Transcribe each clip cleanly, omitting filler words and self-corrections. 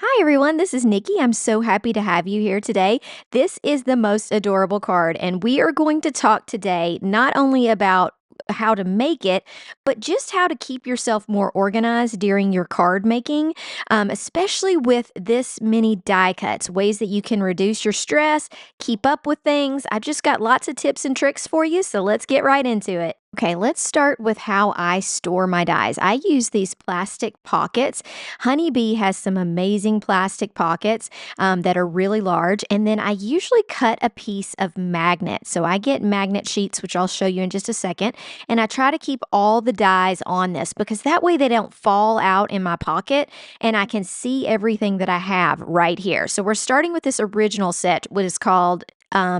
Hi everyone, this is Nikki. I'm so happy to have you here today. This is the most adorable card, and we are going to talk today not only about how to make it, but just how to keep yourself more organized during your card making, especially with this many die cuts, ways that you can reduce your stress, keep up with things. I've just got lots of tips and tricks for you, so let's get right into it. Okay, let's start with how I store my dies. I use these plastic pockets. Honeybee has some amazing plastic pockets that are really large. And then I usually cut a piece of magnet. So I get magnet sheets, which I'll show you in just a second. And I try to keep all the dies on this because that way they don't fall out in my pocket and I can see everything that I have right here. So we're starting with this original set, what is called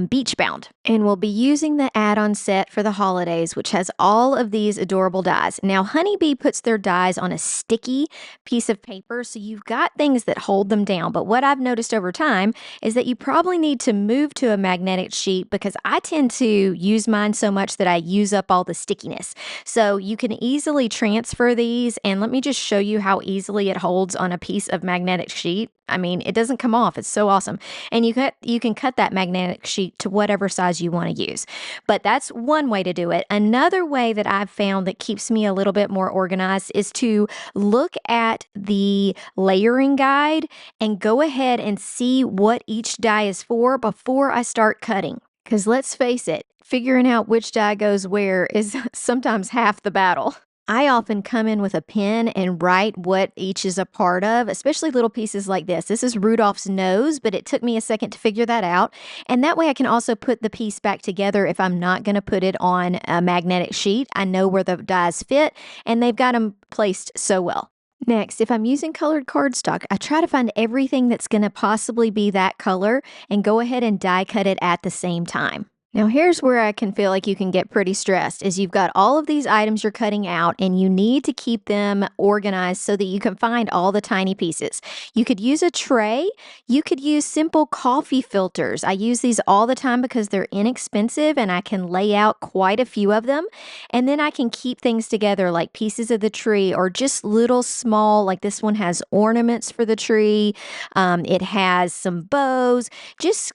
Beach Bound. And we'll be using the add-on set for the holidays, which has all of these adorable dies. Now, Honeybee puts their dies on a sticky piece of paper, so you've got things that hold them down. But what I've noticed over time is that you probably need to move to a magnetic sheet because I tend to use mine so much that I use up all the stickiness. So you can easily transfer these, and let me just show you how easily it holds on a piece of magnetic sheet. I mean, it doesn't come off. It's so awesome. And you can cut that magnetic sheet to whatever size you want to use. But that's one way to do it. Another way that I've found that keeps me a little bit more organized is to look at the layering guide and go ahead and see what each die is for before I start cutting. Because let's face it, figuring out which die goes where is sometimes half the battle. I often come in with a pen and write what each is a part of, especially little pieces like this. This is Rudolph's nose, but it took me a second to figure that out. And that way I can also put the piece back together if I'm not going to put it on a magnetic sheet. I know where the dies fit, and they've got them placed so well. Next, if I'm using colored cardstock, I try to find everything that's going to possibly be that color and go ahead and die cut it at the same time. Now here's where I can feel like you can get pretty stressed is you've got all of these items you're cutting out and you need to keep them organized so that you can find all the tiny pieces. You could use a tray. You could use simple coffee filters. I use these all the time because they're inexpensive and I can lay out quite a few of them. And then I can keep things together like pieces of the tree or just little small, like this one has ornaments for the tree. It has some bows, just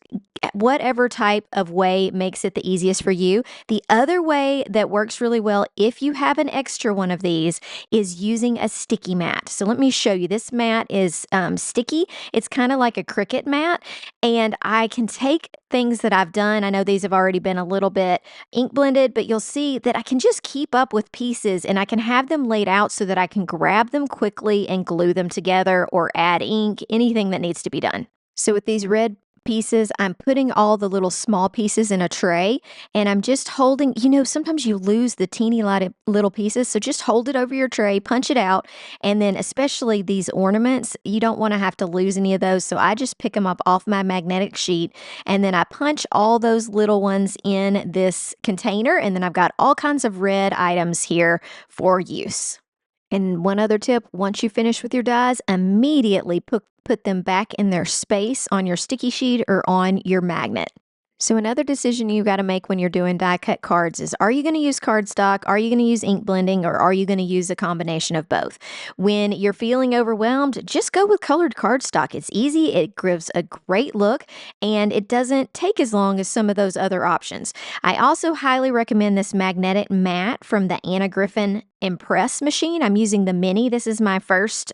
whatever type of way makes it the easiest for you. The other way that works really well, if you have an extra one of these, is using a sticky mat. So let me show you. This mat is sticky. It's kind of like a Cricut mat, and I can take things that I've done. I know these have already been a little bit ink blended, but you'll see that I can just keep up with pieces and I can have them laid out so that I can grab them quickly and glue them together or add ink, anything that needs to be done. So with these red pieces, I'm putting all the little small pieces in a tray and I'm just holding, sometimes you lose the teeny little pieces. So just hold it over your tray, punch it out. And then especially these ornaments, you don't want to have to lose any of those. So I just pick them up off my magnetic sheet and then I punch all those little ones in this container. And then I've got all kinds of red items here for use. And one other tip, once you finish with your dies, immediately put them back in their space on your sticky sheet or on your magnet. So another decision you got to make when you're doing die cut cards is, are you going to use cardstock? Are you going to use ink blending? Or are you going to use a combination of both? When you're feeling overwhelmed, just go with colored cardstock. It's easy. It gives a great look and it doesn't take as long as some of those other options. I also highly recommend this magnetic mat from the Anna Griffin Empress machine. I'm using the mini. This is my first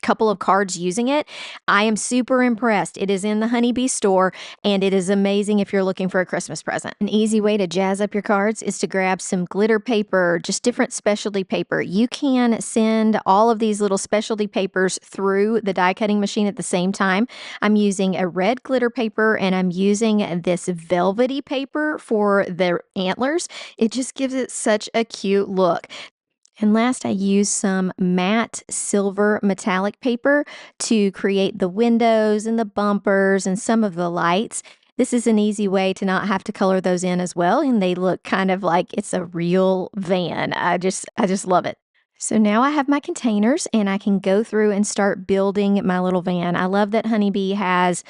couple of cards using it. I am super impressed. It is in the Honeybee store and it is amazing if you're looking for a Christmas present. An easy way to jazz up your cards is to grab some glitter paper, just different specialty paper. You can send all of these little specialty papers through the die cutting machine at the same time. I'm using a red glitter paper and I'm using this velvety paper for the antlers. It just gives it such a cute look. And last, I used some matte silver metallic paper to create the windows and the bumpers and some of the lights. This is an easy way to not have to color those in as well, and they look kind of like it's a real van. I just love it. So now I have my containers and I can go through and start building my little van. I love that Honeybee has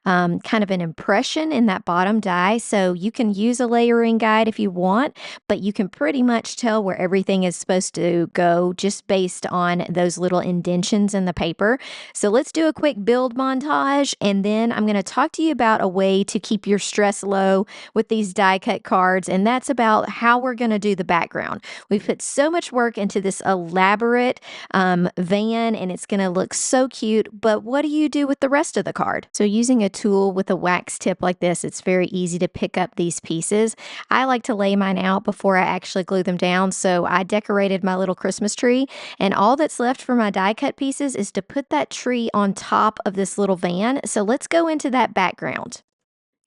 kind of an impression in that bottom die. So you can use a layering guide if you want, but you can pretty much tell where everything is supposed to go just based on those little indentions in the paper. So let's do a quick build montage and then I'm going to talk to you about a way to keep your stress low with these die cut cards. And that's about how we're going to do the background. We've put so much work into this elaborate van and it's going to look so cute, but what do you do with the rest of the card? So using a tool with a wax tip like this, it's very easy to pick up these pieces. I like to lay mine out before I actually glue them down, so I decorated my little Christmas tree, and all that's left for my die cut pieces is to put that tree on top of this little van. So let's go into that background.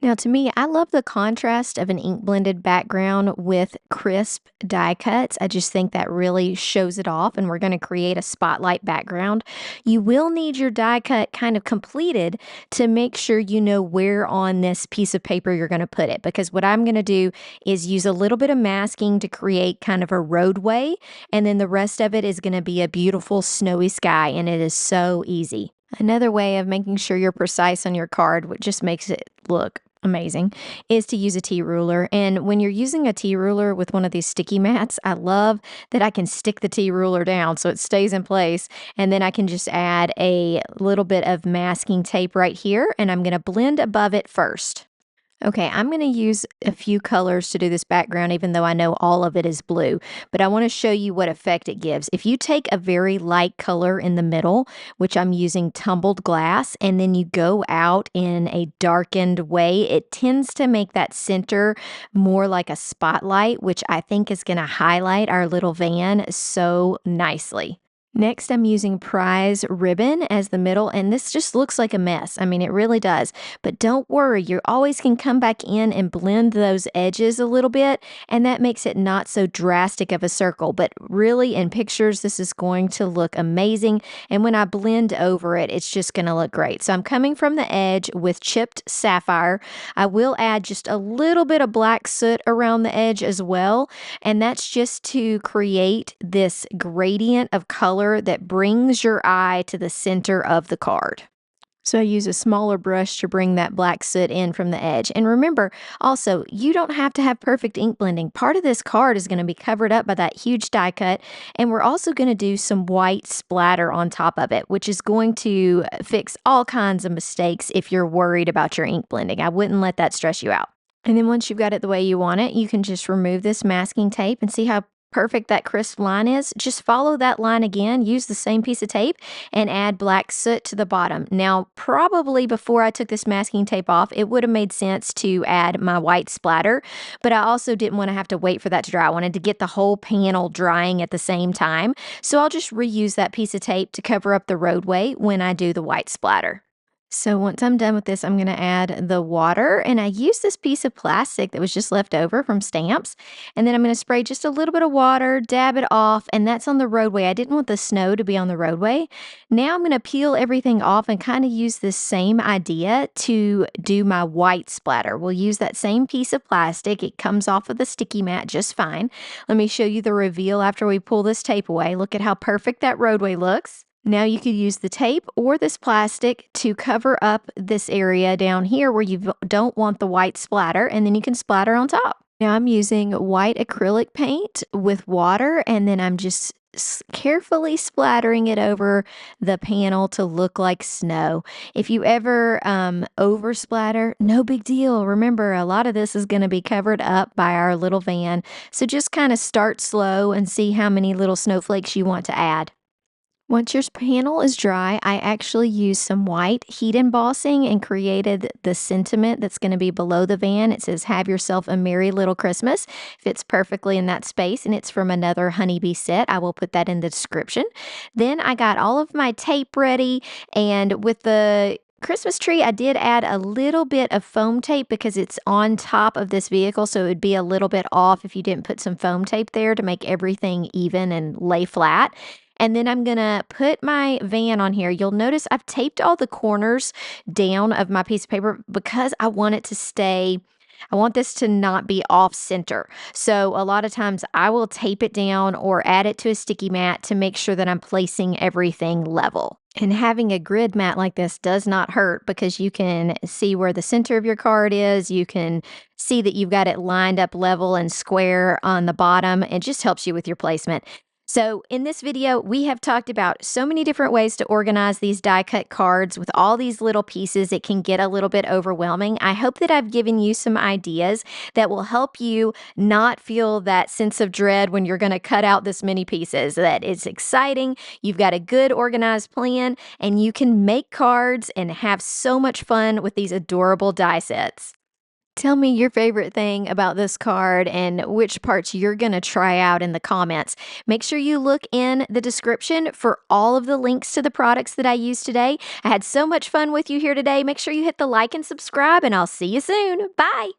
Now, to me, I love the contrast of an ink blended background with crisp die cuts. I just think that really shows it off, and we're going to create a spotlight background. You will need your die cut kind of completed to make sure you know where on this piece of paper you're going to put it, because what I'm going to do is use a little bit of masking to create kind of a roadway, and then the rest of it is going to be a beautiful snowy sky, and it is so easy. Another way of making sure you're precise on your card, which just makes it look amazing, is to use a T-ruler. And when you're using a T-ruler with one of these sticky mats, I love that I can stick the T-ruler down so it stays in place. And then I can just add a little bit of masking tape right here, and I'm going to blend above it first. Okay, I'm going to use a few colors to do this background, even though I know all of it is blue, but I want to show you what effect it gives. If you take a very light color in the middle, which I'm using tumbled glass, and then you go out in a darkened way, it tends to make that center more like a spotlight, which I think is going to highlight our little van so nicely. Next, I'm using prize ribbon as the middle, and this just looks like a mess. I mean, it really does. But don't worry, you always can come back in and blend those edges a little bit, and that makes it not so drastic of a circle. But really, in pictures, this is going to look amazing, and when I blend over it, it's just going to look great. So I'm coming from the edge with chipped sapphire. I will add just a little bit of black soot around the edge as well, and that's just to create this gradient of color that brings your eye to the center of the card. So I use a smaller brush to bring that black soot in from the edge. And remember, also, you don't have to have perfect ink blending. Part of this card is going to be covered up by that huge die cut, and we're also going to do some white splatter on top of it, which is going to fix all kinds of mistakes if you're worried about your ink blending. I wouldn't let that stress you out. And then once you've got it the way you want it, you can just remove this masking tape and see how perfect that crisp line is. Just follow that line again, use the same piece of tape, and add black soot to the bottom. Now, probably before I took this masking tape off, it would have made sense to add my white splatter, but I also didn't want to have to wait for that to dry. I wanted to get the whole panel drying at the same time, so I'll just reuse that piece of tape to cover up the roadway when I do the white splatter. So once I'm done with this, I'm going to add the water, and I used this piece of plastic that was just left over from stamps, and then I'm going to spray just a little bit of water, dab it off, and that's on the roadway. I didn't want the snow to be on the roadway. Now I'm going to peel everything off and kind of use this same idea to do my white splatter. We'll use that same piece of plastic. It comes off of the sticky mat just fine. Let me show you the reveal after we pull this tape away. Look at how perfect that roadway looks. Now you could use the tape or this plastic to cover up this area down here where you don't want the white splatter, and then you can splatter on top. Now I'm using white acrylic paint with water, and then I'm just carefully splattering it over the panel to look like snow. If you ever over splatter, no big deal. Remember, a lot of this is going to be covered up by our little van, so just kind of start slow and see how many little snowflakes you want to add. Once your panel is dry, I actually used some white heat embossing and created the sentiment that's going to be below the van. It says, "Have yourself a merry little Christmas." Fits perfectly in that space, and it's from another Honeybee set. I will put that in the description. Then I got all of my tape ready, and with the Christmas tree, I did add a little bit of foam tape because it's on top of this vehicle, so it would be a little bit off if you didn't put some foam tape there to make everything even and lay flat. And then I'm going to put my van on here. You'll notice I've taped all the corners down of my piece of paper because I want it to stay I want this to not be off center. So a lot of times I will tape it down or add it to a sticky mat to make sure that I'm placing everything level. And having a grid mat like this does not hurt because you can see where the center of your card is. You can see that you've got it lined up level and square on the bottom. It just helps you with your placement. So in this video, we have talked about so many different ways to organize these die cut cards with all these little pieces. It can get a little bit overwhelming. I hope that I've given you some ideas that will help you not feel that sense of dread when you're going to cut out this many pieces, that it's exciting. You've got a good organized plan and you can make cards and have so much fun with these adorable die sets. Tell me your favorite thing about this card and which parts you're going to try out in the comments. Make sure you look in the description for all of the links to the products that I used today. I had so much fun with you here today. Make sure you hit the like and subscribe, and I'll see you soon. Bye.